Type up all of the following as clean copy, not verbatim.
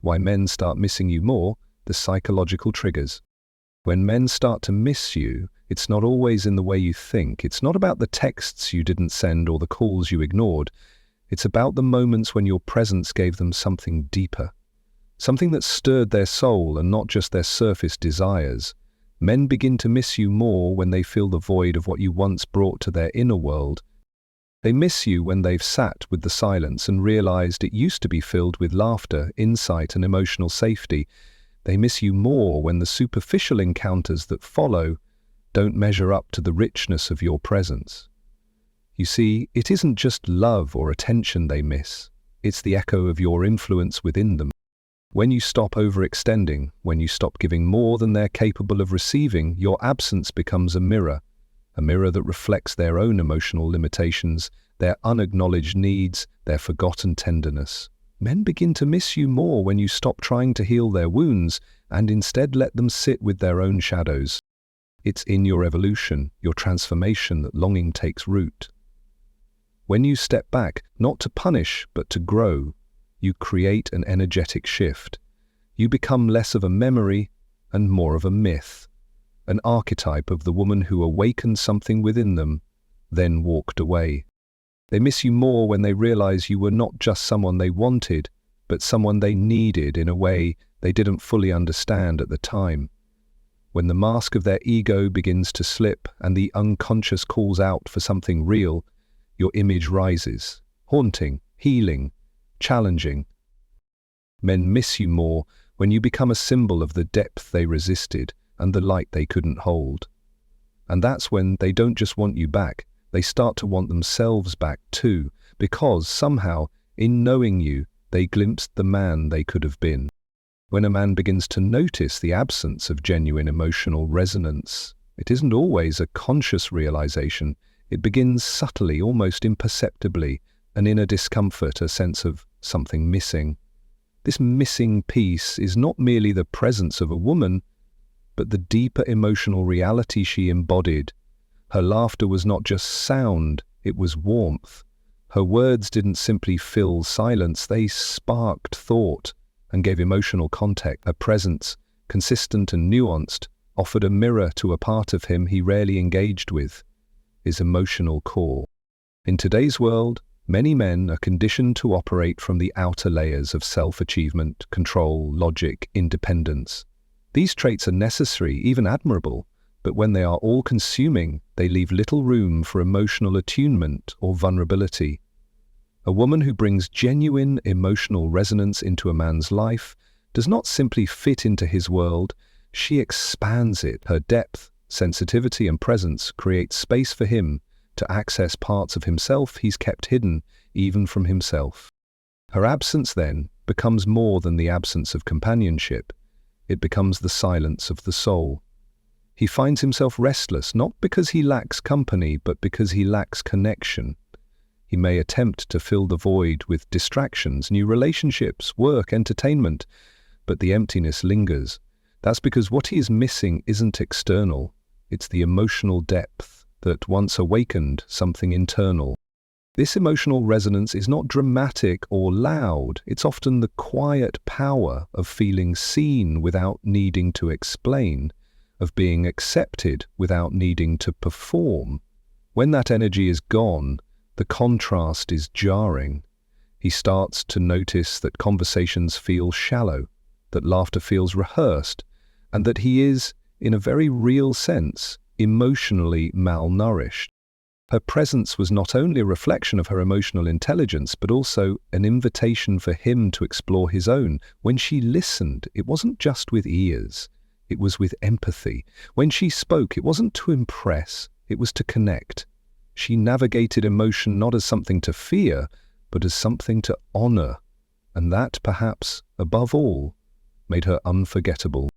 Why men start missing you more, the psychological triggers. When men start to miss you, it's not always in the way you think. It's not about the texts you didn't send or the calls you ignored. It's about the moments when your presence gave them something deeper, something that stirred their soul and not just their surface desires. Men begin to miss you more when they feel the void of what you once brought to their inner world. They miss you when they've sat with the silence and realized it used to be filled with laughter, insight, and emotional safety. They miss you more when the superficial encounters that follow don't measure up to the richness of your presence. You see, it isn't just love or attention they miss. It's the echo of your influence within them. When you stop overextending, when you stop giving more than they're capable of receiving, your absence becomes a mirror that reflects their own emotional limitations, their unacknowledged needs, their forgotten tenderness. Men begin to miss you more when you stop trying to heal their wounds and instead let them sit with their own shadows. It's in your evolution, your transformation, that longing takes root. When you step back, not to punish, but to grow, you create an energetic shift. You become less of a memory and more of a myth, an archetype of the woman who awakened something within them, then walked away. They miss you more when they realize you were not just someone they wanted, but someone they needed in a way they didn't fully understand at the time. When the mask of their ego begins to slip and the unconscious calls out for something real, your image rises, haunting, healing, challenging. Men miss you more when you become a symbol of the depth they resisted and the light they couldn't hold. And that's when they don't just want you back, they start to want themselves back too, because somehow, in knowing you, they glimpsed the man they could have been. When a man begins to notice the absence of genuine emotional resonance, it isn't always a conscious realization. It begins subtly, almost imperceptibly, an inner discomfort, a sense of something missing. This missing piece is not merely the presence of a woman, but the deeper emotional reality she embodied. Her laughter was not just sound, it was warmth. Her words didn't simply fill silence, they sparked thought and gave emotional context. Her presence, consistent and nuanced, offered a mirror to a part of him he rarely engaged with, his emotional core. In today's world, many men are conditioned to operate from the outer layers of self-achievement, control, logic, independence. These traits are necessary, even admirable, but when they are all-consuming, they leave little room for emotional attunement or vulnerability. A woman who brings genuine emotional resonance into a man's life does not simply fit into his world, she expands it. Her depth, sensitivity, and presence create space for him to access parts of himself he's kept hidden, even from himself. Her absence, then, becomes more than the absence of companionship. It becomes the silence of the soul. He finds himself restless, not because he lacks company, but because he lacks connection. He may attempt to fill the void with distractions, new relationships, work, entertainment, but the emptiness lingers. That's because what he is missing isn't external, it's the emotional depth that once awakened something internal. This emotional resonance is not dramatic or loud, it's often the quiet power of feeling seen without needing to explain, of being accepted without needing to perform. When that energy is gone, the contrast is jarring. He starts to notice that conversations feel shallow, that laughter feels rehearsed, and that he is, in a very real sense, emotionally malnourished. Her presence was not only a reflection of her emotional intelligence, but also an invitation for him to explore his own. When she listened, it wasn't just with ears, it was with empathy. When she spoke, it wasn't to impress, it was to connect. She navigated emotion not as something to fear, but as something to honor, and that, perhaps, above all, made her unforgettable.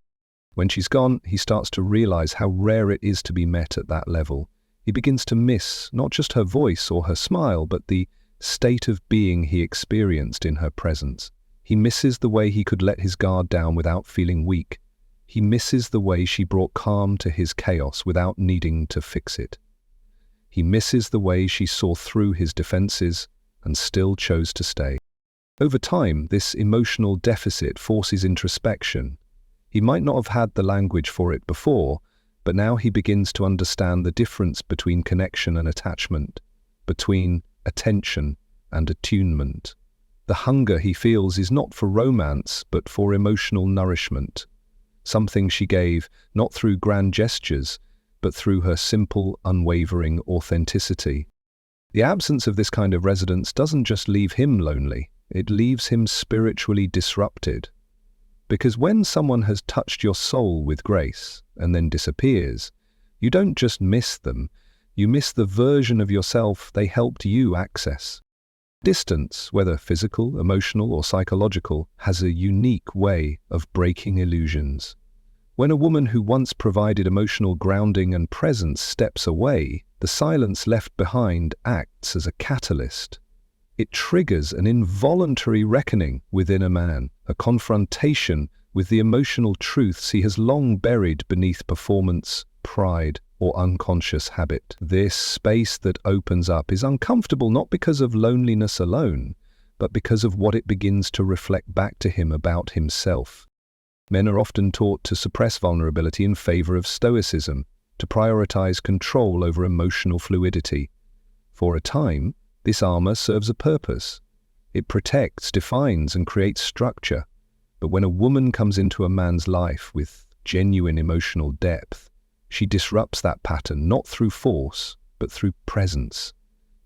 When she's gone, he starts to realize how rare it is to be met at that level. He begins to miss not just her voice or her smile, but the state of being he experienced in her presence. He misses the way he could let his guard down without feeling weak. He misses the way she brought calm to his chaos without needing to fix it. He misses the way she saw through his defenses and still chose to stay. Over time, this emotional deficit forces introspection. He might not have had the language for it before, but now he begins to understand the difference between connection and attachment, between attention and attunement. The hunger he feels is not for romance, but for emotional nourishment, something she gave not through grand gestures, but through her simple, unwavering authenticity. The absence of this kind of resonance doesn't just leave him lonely, it leaves him spiritually disrupted. Because when someone has touched your soul with grace and then disappears, you don't just miss them, you miss the version of yourself they helped you access. Distance, whether physical, emotional, or psychological, has a unique way of breaking illusions. When a woman who once provided emotional grounding and presence steps away, the silence left behind acts as a catalyst. It triggers an involuntary reckoning within a man, a confrontation with the emotional truths he has long buried beneath performance, pride, or unconscious habit. This space that opens up is uncomfortable not because of loneliness alone, but because of what it begins to reflect back to him about himself. Men are often taught to suppress vulnerability in favor of stoicism, to prioritize control over emotional fluidity. For a time, this armor serves a purpose. It protects, defines, and creates structure. But when a woman comes into a man's life with genuine emotional depth, she disrupts that pattern not through force, but through presence.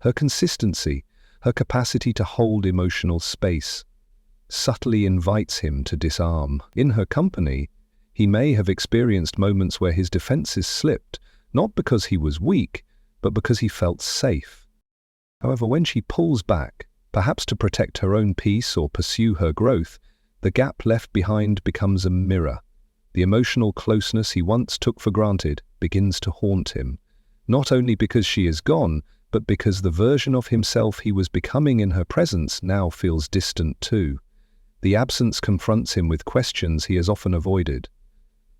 Her consistency, her capacity to hold emotional space, subtly invites him to disarm. In her company, he may have experienced moments where his defenses slipped, not because he was weak, but because he felt safe. However, when she pulls back, perhaps to protect her own peace or pursue her growth, the gap left behind becomes a mirror. The emotional closeness he once took for granted begins to haunt him, not only because she is gone, but because the version of himself he was becoming in her presence now feels distant too. The absence confronts him with questions he has often avoided.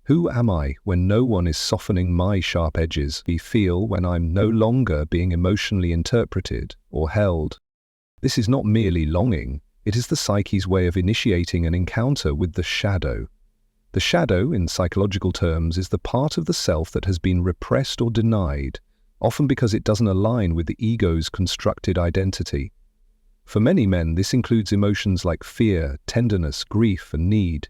Who am I when no one is softening my sharp edges? I feel when I'm no longer being emotionally interpreted or held. This is not merely longing, it is the psyche's way of initiating an encounter with the shadow. The shadow, in psychological terms, is the part of the self that has been repressed or denied, often because it doesn't align with the ego's constructed identity. For many men, this includes emotions like fear, tenderness, grief, and need.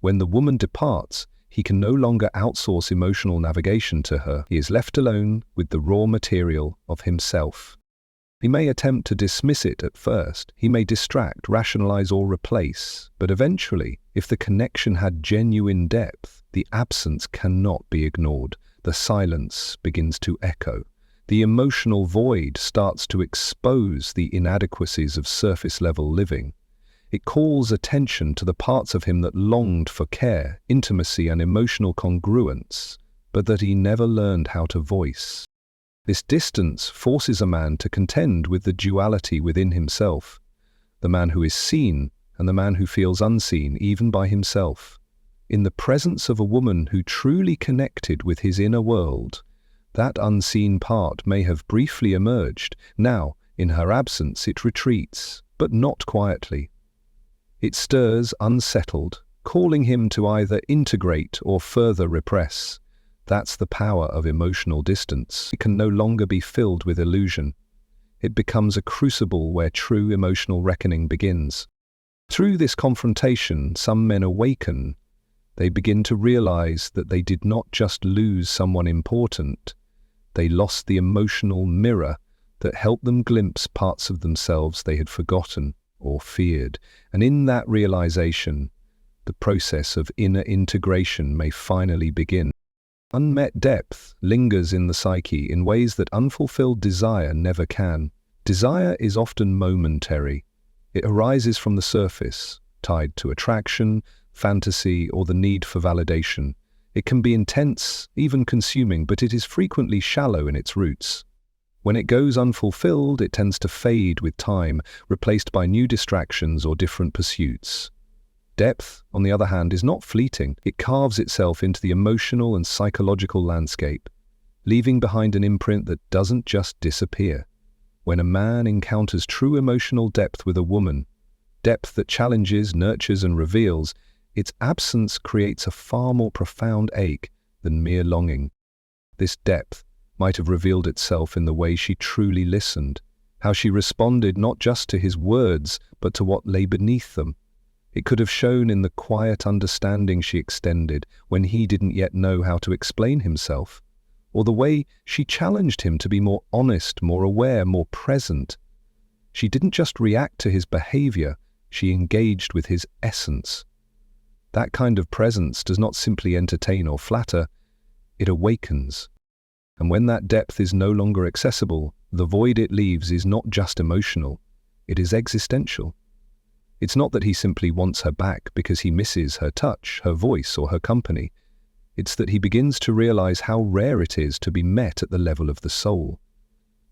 When the woman departs, he can no longer outsource emotional navigation to her. He is left alone with the raw material of himself. He may attempt to dismiss it at first. He may distract, rationalize, or replace. But eventually, if the connection had genuine depth, the absence cannot be ignored. The silence begins to echo. The emotional void starts to expose the inadequacies of surface-level living. It calls attention to the parts of him that longed for care, intimacy, and emotional congruence, but that he never learned how to voice. This distance forces a man to contend with the duality within himself, the man who is seen and the man who feels unseen even by himself. In the presence of a woman who truly connected with his inner world, that unseen part may have briefly emerged. Now, in her absence, it retreats, but not quietly. It stirs unsettled, calling him to either integrate or further repress. That's the power of emotional distance. It can no longer be filled with illusion. It becomes a crucible where true emotional reckoning begins. Through this confrontation, some men awaken. They begin to realize that they did not just lose someone important. They lost the emotional mirror that helped them glimpse parts of themselves they had forgotten or feared. And in that realization, the process of inner integration may finally begin. Unmet depth lingers in the psyche in ways that unfulfilled desire never can. Desire is often momentary. It arises from the surface, tied to attraction, fantasy, or the need for validation. It can be intense, even consuming, but it is frequently shallow in its roots. When it goes unfulfilled, it tends to fade with time, replaced by new distractions or different pursuits. Depth, on the other hand, is not fleeting. It carves itself into the emotional and psychological landscape, leaving behind an imprint that doesn't just disappear. When a man encounters true emotional depth with a woman, depth that challenges, nurtures, and reveals, its absence creates a far more profound ache than mere longing. This depth might have revealed itself in the way she truly listened, how she responded not just to his words, but to what lay beneath them. It could have shown in the quiet understanding she extended when he didn't yet know how to explain himself, or the way she challenged him to be more honest, more aware, more present. She didn't just react to his behavior, she engaged with his essence. That kind of presence does not simply entertain or flatter, it awakens. And when that depth is no longer accessible, the void it leaves is not just emotional, it is existential. It's not that he simply wants her back because he misses her touch, her voice, or her company. It's that he begins to realize how rare it is to be met at the level of the soul.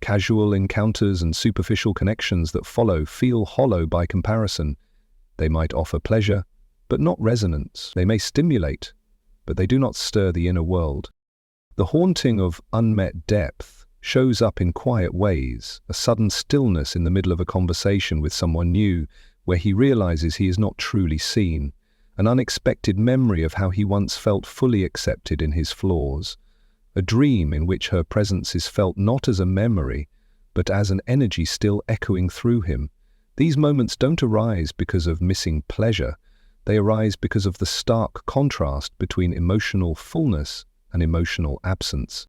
Casual encounters and superficial connections that follow feel hollow by comparison. They might offer pleasure, but not resonance. They may stimulate, but they do not stir the inner world. The haunting of unmet depth shows up in quiet ways, a sudden stillness in the middle of a conversation with someone new, where he realizes he is not truly seen, an unexpected memory of how he once felt fully accepted in his flaws, a dream in which her presence is felt not as a memory, but as an energy still echoing through him. These moments don't arise because of missing pleasure, they arise because of the stark contrast between emotional fullness and emotional absence.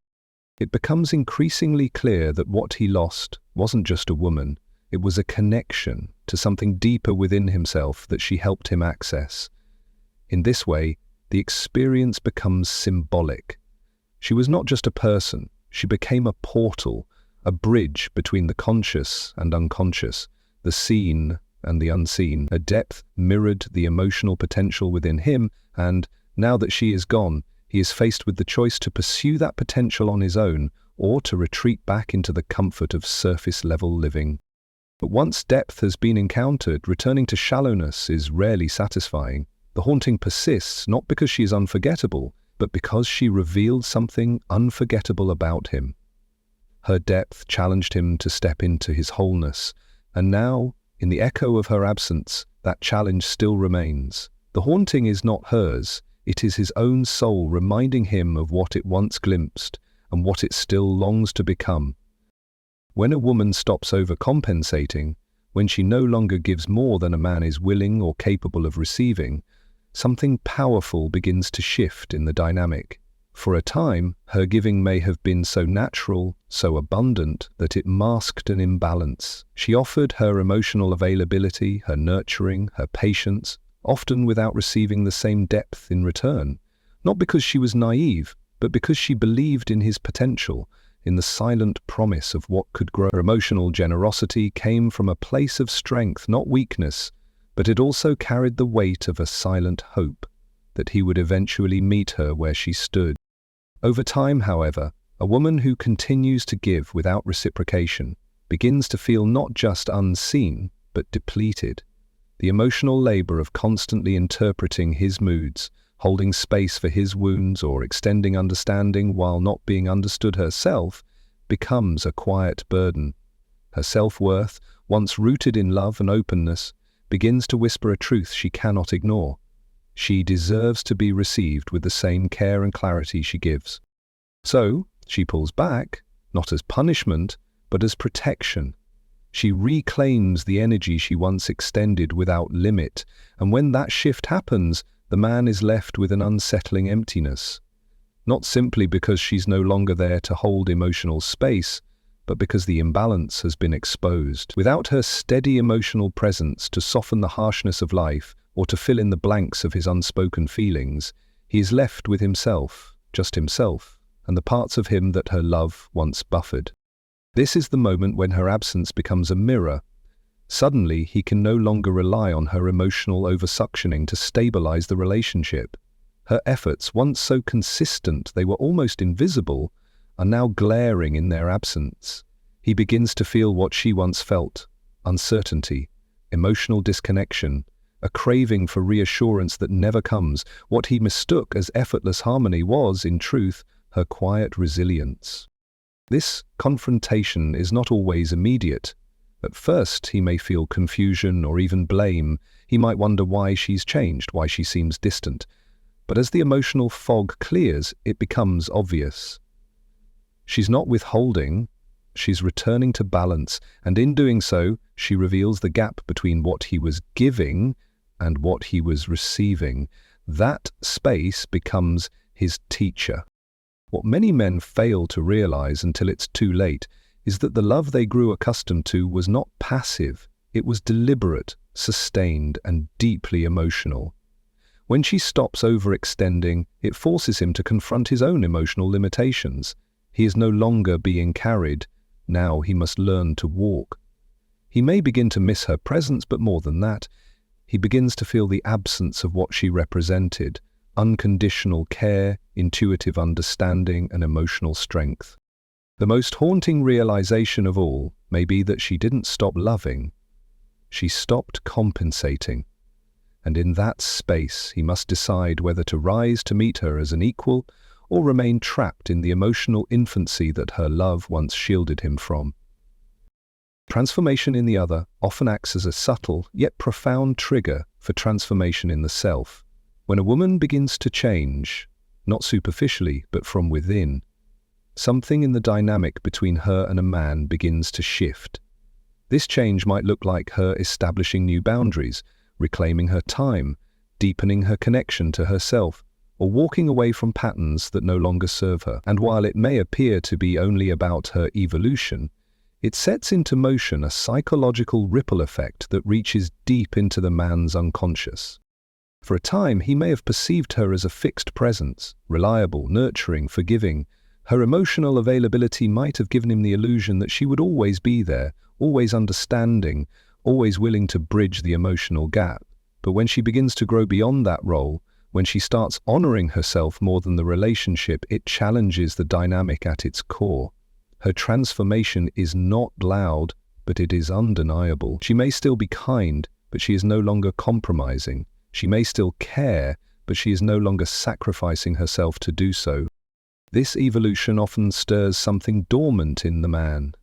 It becomes increasingly clear that what he lost wasn't just a woman, it was a connection to something deeper within himself that she helped him access. In this way, the experience becomes symbolic. She was not just a person, she became a portal, a bridge between the conscious and unconscious, the seen and the unseen. Her depth mirrored the emotional potential within him, and, now that she is gone, he is faced with the choice to pursue that potential on his own, or to retreat back into the comfort of surface-level living. But once depth has been encountered, returning to shallowness is rarely satisfying. The haunting persists not because she is unforgettable, but because she revealed something unforgettable about him. Her depth challenged him to step into his wholeness, and now, in the echo of her absence, that challenge still remains. The haunting is not hers, it is his own soul reminding him of what it once glimpsed and what it still longs to become. When a woman stops overcompensating, when she no longer gives more than a man is willing or capable of receiving, something powerful begins to shift in the dynamic. For a time, her giving may have been so natural, so abundant, that it masked an imbalance. She offered her emotional availability, her nurturing, her patience, often without receiving the same depth in return. Not because she was naive, but because she believed in his potential, in the silent promise of what could grow. Her emotional generosity came from a place of strength, not weakness, but it also carried the weight of a silent hope that he would eventually meet her where she stood. Over time, however, a woman who continues to give without reciprocation begins to feel not just unseen, but depleted. The emotional labor of constantly interpreting his moods, holding space for his wounds or extending understanding while not being understood herself, becomes a quiet burden. Her self-worth, once rooted in love and openness, begins to whisper a truth she cannot ignore. She deserves to be received with the same care and clarity she gives. So, she pulls back, not as punishment, but as protection. She reclaims the energy she once extended without limit, and when that shift happens, the man is left with an unsettling emptiness. Not simply because she's no longer there to hold emotional space, but because the imbalance has been exposed. Without her steady emotional presence to soften the harshness of life or to fill in the blanks of his unspoken feelings, he is left with himself, just himself, and the parts of him that her love once buffered. This is the moment when her absence becomes a mirror. Suddenly, he can no longer rely on her emotional oversuctioning to stabilize the relationship. Her efforts, once so consistent they were almost invisible, are now glaring in their absence. He begins to feel what she once felt: uncertainty, emotional disconnection, a craving for reassurance that never comes. What he mistook as effortless harmony was, in truth, her quiet resilience. This confrontation is not always immediate. At first, he may feel confusion or even blame. He might wonder why she's changed, why she seems distant. But as the emotional fog clears, it becomes obvious. She's not withholding, she's returning to balance, and in doing so, she reveals the gap between what he was giving and what he was receiving. That space becomes his teacher. What many men fail to realize until it's too late is that the love they grew accustomed to was not passive, it was deliberate, sustained, and deeply emotional. When she stops overextending, it forces him to confront his own emotional limitations. He is no longer being carried. Now he must learn to walk. He may begin to miss her presence, but more than that, he begins to feel the absence of what she represented: unconditional care, intuitive understanding, and emotional strength. The most haunting realization of all may be that she didn't stop loving. She stopped compensating. And in that space, he must decide whether to rise to meet her as an equal or remain trapped in the emotional infancy that her love once shielded him from. Transformation in the other often acts as a subtle yet profound trigger for transformation in the self. When a woman begins to change, not superficially but from within, something in the dynamic between her and a man begins to shift. This change might look like her establishing new boundaries, reclaiming her time, deepening her connection to herself, or walking away from patterns that no longer serve her. And while it may appear to be only about her evolution, it sets into motion a psychological ripple effect that reaches deep into the man's unconscious. For a time, he may have perceived her as a fixed presence, reliable, nurturing, forgiving. Her emotional availability might have given him the illusion that she would always be there, always understanding, always willing to bridge the emotional gap. But when she begins to grow beyond that role, when she starts honoring herself more than the relationship, it challenges the dynamic at its core. Her transformation is not loud, but it is undeniable. She may still be kind, but she is no longer compromising. She may still care, but she is no longer sacrificing herself to do so. This evolution often stirs something dormant in the man.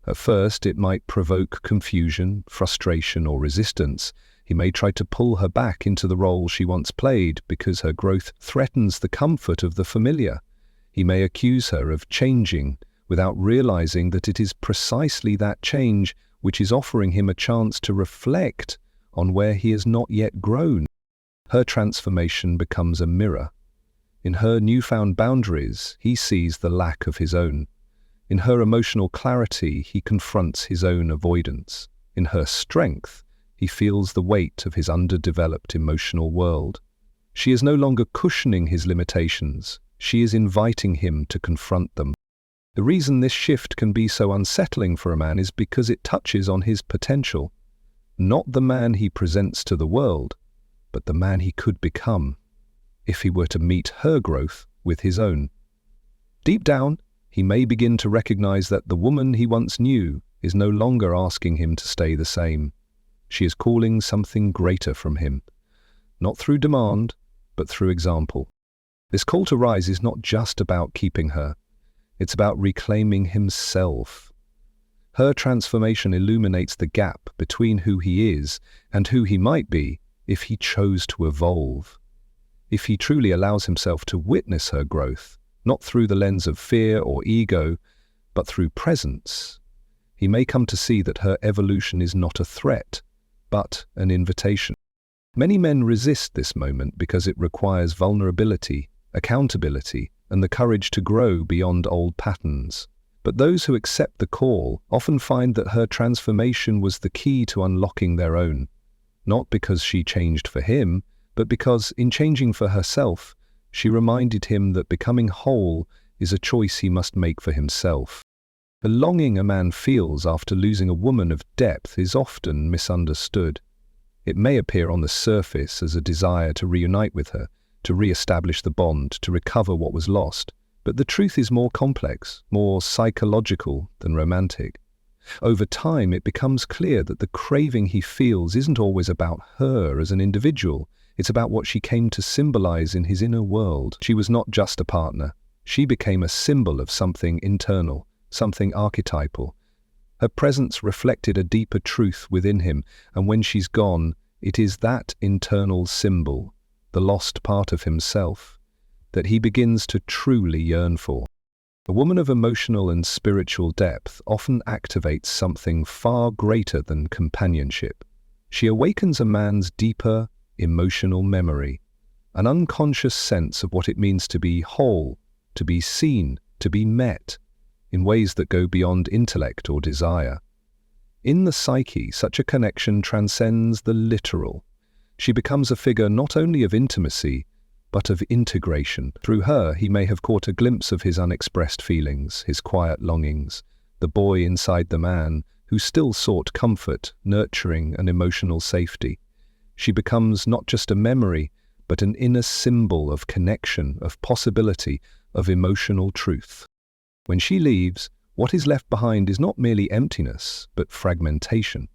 At first, it might provoke confusion, frustration, or resistance. He may try to pull her back into the role she once played because her growth threatens the comfort of the familiar. He may accuse her of changing without realizing that it is precisely that change which is offering him a chance to reflect on where he has not yet grown. Her transformation becomes a mirror. In her newfound boundaries, he sees the lack of his own. In her emotional clarity, he confronts his own avoidance. In her strength, he feels the weight of his underdeveloped emotional world. She is no longer cushioning his limitations. She is inviting him to confront them. The reason this shift can be so unsettling for a man is because it touches on his potential. Not the man he presents to the world, but the man he could become if he were to meet her growth with his own. Deep down, he may begin to recognize that the woman he once knew is no longer asking him to stay the same. She is calling something greater from him, not through demand, but through example. This call to rise is not just about keeping her, it's about reclaiming himself. Her transformation illuminates the gap between who he is and who he might be if he chose to evolve. If he truly allows himself to witness her growth, not through the lens of fear or ego, but through presence, he may come to see that her evolution is not a threat, but an invitation. Many men resist this moment because it requires vulnerability, accountability, and the courage to grow beyond old patterns. But those who accept the call often find that her transformation was the key to unlocking their own, not because she changed for him, but because, in changing for herself, she reminded him that becoming whole is a choice he must make for himself. The longing a man feels after losing a woman of depth is often misunderstood. It may appear on the surface as a desire to reunite with her, to re-establish the bond, to recover what was lost, but the truth is more complex, more psychological than romantic. Over time, it becomes clear that the craving he feels isn't always about her as an individual. It's about what she came to symbolize in his inner world. She was not just a partner. She became a symbol of something internal, something archetypal. Her presence reflected a deeper truth within him, and when she's gone, it is that internal symbol, the lost part of himself, that he begins to truly yearn for. A woman of emotional and spiritual depth often activates something far greater than companionship. She awakens a man's deeper emotional memory, an unconscious sense of what it means to be whole, to be seen, to be met, in ways that go beyond intellect or desire. In the psyche, such a connection transcends the literal. She becomes a figure not only of intimacy, but of integration. Through her, he may have caught a glimpse of his unexpressed feelings, his quiet longings, the boy inside the man who still sought comfort, nurturing, and emotional safety. She becomes not just a memory, but an inner symbol of connection, of possibility, of emotional truth. When she leaves, what is left behind is not merely emptiness, but fragmentation.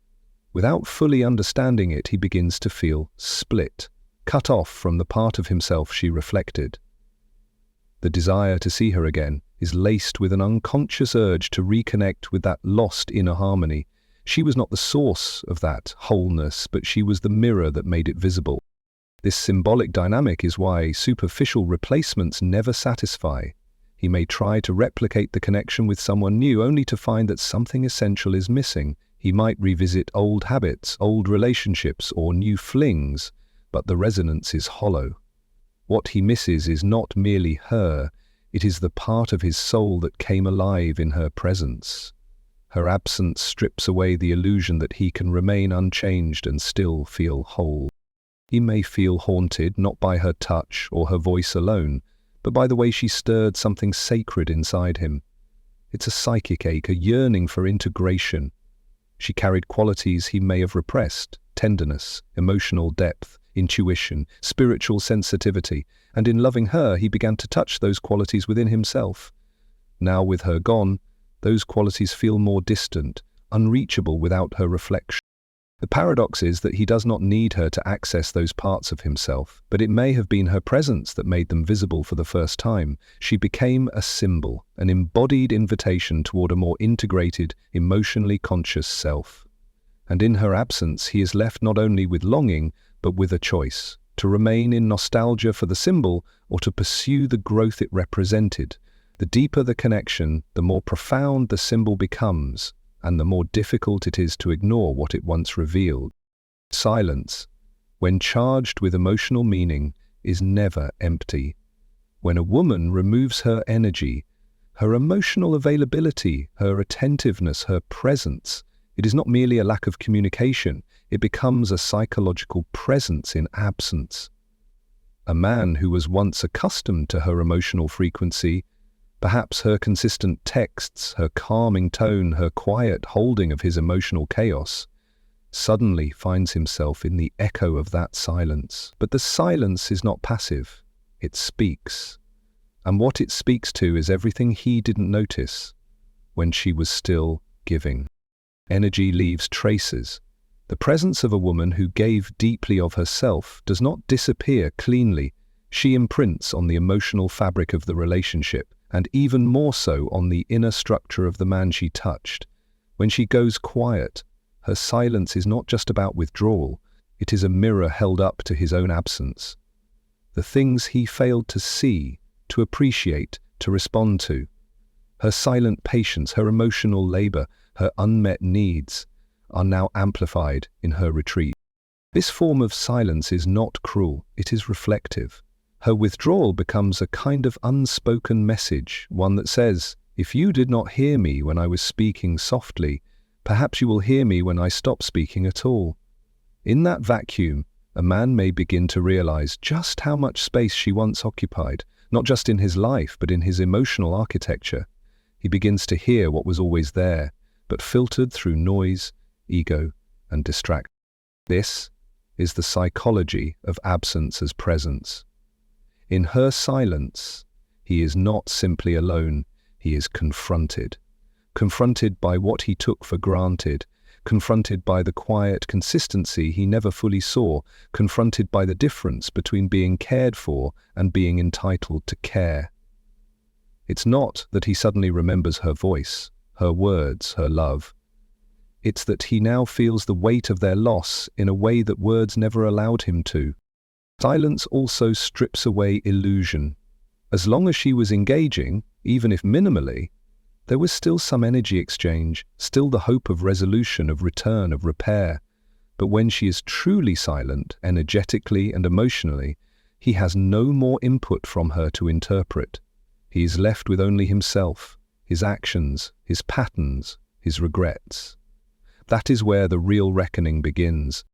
Without fully understanding it, he begins to feel split, cut off from the part of himself she reflected. The desire to see her again is laced with an unconscious urge to reconnect with that lost inner harmony. She was not the source of that wholeness, but she was the mirror that made it visible. This symbolic dynamic is why superficial replacements never satisfy. He may try to replicate the connection with someone new only to find that something essential is missing. He might revisit old habits, old relationships, or new flings, but the resonance is hollow. What he misses is not merely her, it is the part of his soul that came alive in her presence. Her absence strips away the illusion that he can remain unchanged and still feel whole. He may feel haunted not by her touch or her voice alone, but by the way she stirred something sacred inside him. It's a psychic ache, a yearning for integration. She carried qualities he may have repressed: tenderness, emotional depth, intuition, spiritual sensitivity, and in loving her, he began to touch those qualities within himself. Now, with her gone, those qualities feel more distant, unreachable without her reflection. The paradox is that he does not need her to access those parts of himself, but it may have been her presence that made them visible for the first time. She became a symbol, an embodied invitation toward a more integrated, emotionally conscious self. And in her absence, he is left not only with longing, but with a choice: to remain in nostalgia for the symbol or to pursue the growth it represented. The deeper the connection, the more profound the symbol becomes, and the more difficult it is to ignore what it once revealed. Silence, when charged with emotional meaning, is never empty. When a woman removes her energy, her emotional availability, her attentiveness, her presence, it is not merely a lack of communication, it becomes a psychological presence in absence. A man who was once accustomed to her emotional frequency, perhaps her consistent texts, her calming tone, her quiet holding of his emotional chaos, suddenly finds himself in the echo of that silence. But the silence is not passive, it speaks. And what it speaks to is everything he didn't notice when she was still giving. Energy leaves traces. The presence of a woman who gave deeply of herself does not disappear cleanly. She imprints on the emotional fabric of the relationship, and even more so on the inner structure of the man she touched. When she goes quiet, her silence is not just about withdrawal, it is a mirror held up to his own absence. The things he failed to see, to appreciate, to respond to. Her silent patience, her emotional labor, her unmet needs are now amplified in her retreat. This form of silence is not cruel, it is reflective. Her withdrawal becomes a kind of unspoken message, one that says, if you did not hear me when I was speaking softly, perhaps you will hear me when I stop speaking at all. In that vacuum, a man may begin to realize just how much space she once occupied, not just in his life, but in his emotional architecture. He begins to hear what was always there, but filtered through noise, ego, and distraction. This is the psychology of absence as presence. In her silence, he is not simply alone, he is confronted. Confronted by what he took for granted, confronted by the quiet consistency he never fully saw, confronted by the difference between being cared for and being entitled to care. It's not that he suddenly remembers her voice, her words, her love. It's that he now feels the weight of their loss in a way that words never allowed him to. Silence also strips away illusion. As long as she was engaging, even if minimally, there was still some energy exchange, still the hope of resolution, of return, of repair. But when she is truly silent, energetically and emotionally, he has no more input from her to interpret. He is left with only himself, his actions, his patterns, his regrets. That is where the real reckoning begins.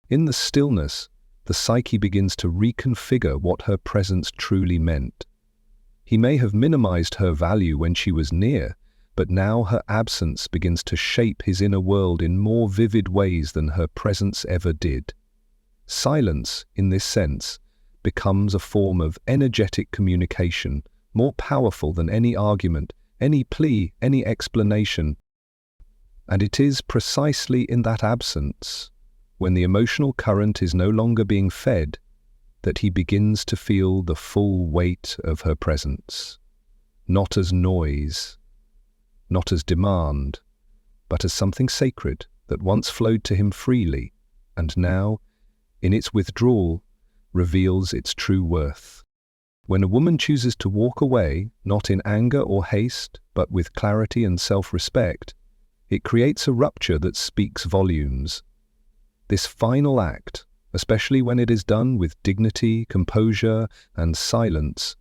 In the stillness, the psyche begins to reconfigure what her presence truly meant. He may have minimized her value when she was near, but now her absence begins to shape his inner world in more vivid ways than her presence ever did. Silence, in this sense, becomes a form of energetic communication, more powerful than any argument, any plea, any explanation. And it is precisely in that absence, when the emotional current is no longer being fed, that he begins to feel the full weight of her presence, not as noise, not as demand, but as something sacred that once flowed to him freely, and now, in its withdrawal, reveals its true worth. When a woman chooses to walk away, not in anger or haste, but with clarity and self-respect, it creates a rupture that speaks volumes. This final act, especially when it is done with dignity, composure, and silence,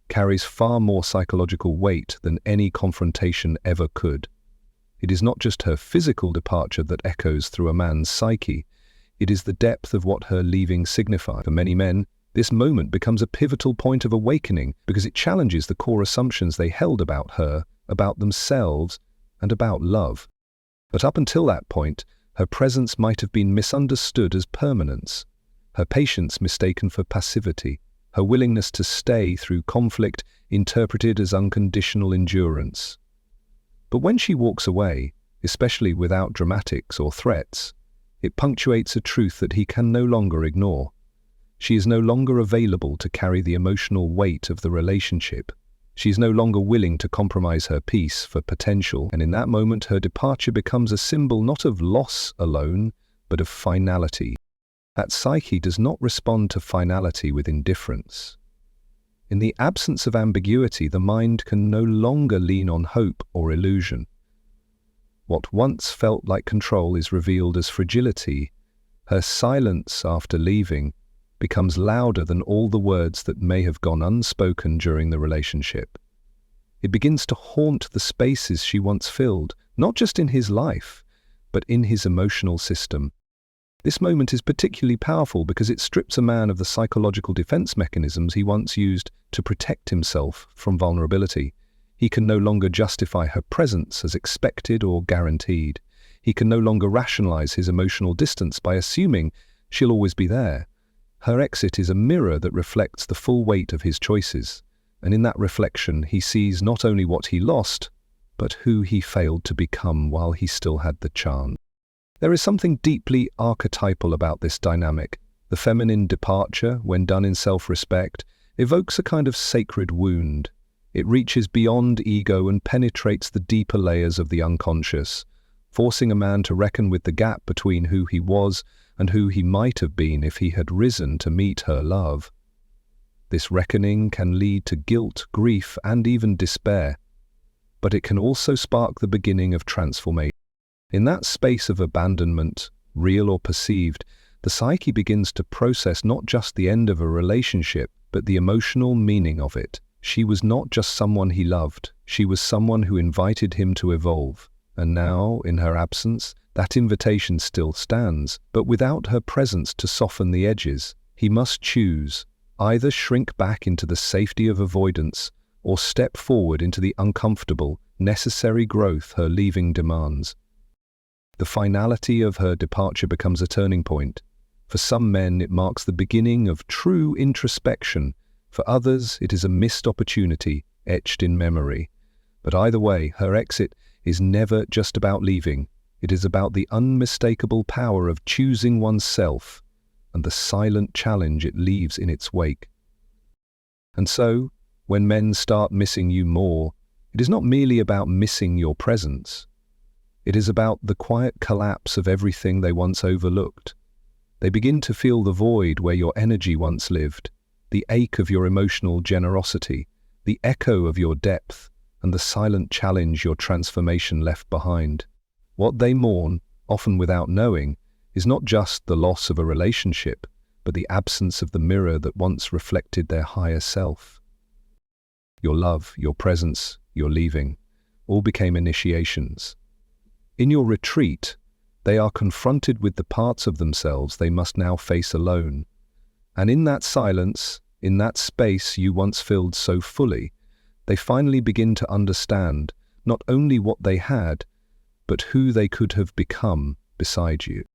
carries far more psychological weight than any confrontation ever could. It is not just her physical departure that echoes through a man's psyche, it is the depth of what her leaving signifies. For many men, this moment becomes a pivotal point of awakening because it challenges the core assumptions they held about her, about themselves, and about love. But up until that point, her presence might have been misunderstood as permanence, her patience mistaken for passivity, her willingness to stay through conflict interpreted as unconditional endurance. But when she walks away, especially without dramatics or threats, it punctuates a truth that he can no longer ignore. She is no longer available to carry the emotional weight of the relationship. She is no longer willing to compromise her peace for potential, and in that moment her departure becomes a symbol not of loss alone, but of finality. That psyche does not respond to finality with indifference. In the absence of ambiguity, the mind can no longer lean on hope or illusion. What once felt like control is revealed as fragility. Her silence after leaving becomes louder than all the words that may have gone unspoken during the relationship. It begins to haunt the spaces she once filled, not just in his life, but in his emotional system. This moment is particularly powerful because it strips a man of the psychological defense mechanisms he once used to protect himself from vulnerability. He can no longer justify her presence as expected or guaranteed. He can no longer rationalize his emotional distance by assuming she'll always be there. Her exit is a mirror that reflects the full weight of his choices, and in that reflection he sees not only what he lost, but who he failed to become while he still had the chance. There is something deeply archetypal about this dynamic. The feminine departure, when done in self-respect, evokes a kind of sacred wound. It reaches beyond ego and penetrates the deeper layers of the unconscious, forcing a man to reckon with the gap between who he was and who he might have been if he had risen to meet her love. This reckoning can lead to guilt, grief, and even despair, but it can also spark the beginning of transformation. In that space of abandonment, real or perceived, the psyche begins to process not just the end of a relationship, but the emotional meaning of it. She was not just someone he loved, she was someone who invited him to evolve. And now, in her absence, that invitation still stands, but without her presence to soften the edges. He must choose, either shrink back into the safety of avoidance, or step forward into the uncomfortable, necessary growth her leaving demands. The finality of her departure becomes a turning point. For some men, it marks the beginning of true introspection. For others, it is a missed opportunity, etched in memory. But either way, her exit is never just about leaving. It is about the unmistakable power of choosing oneself and the silent challenge it leaves in its wake. And so, when men start missing you more, it is not merely about missing your presence. It is about the quiet collapse of everything they once overlooked. They begin to feel the void where your energy once lived, the ache of your emotional generosity, the echo of your depth, and the silent challenge your transformation left behind. What they mourn, often without knowing, is not just the loss of a relationship, but the absence of the mirror that once reflected their higher self. Your love, your presence, your leaving, all became initiations. In your retreat, they are confronted with the parts of themselves they must now face alone. And in that silence, in that space you once filled so fully, they finally begin to understand not only what they had, but who they could have become beside you.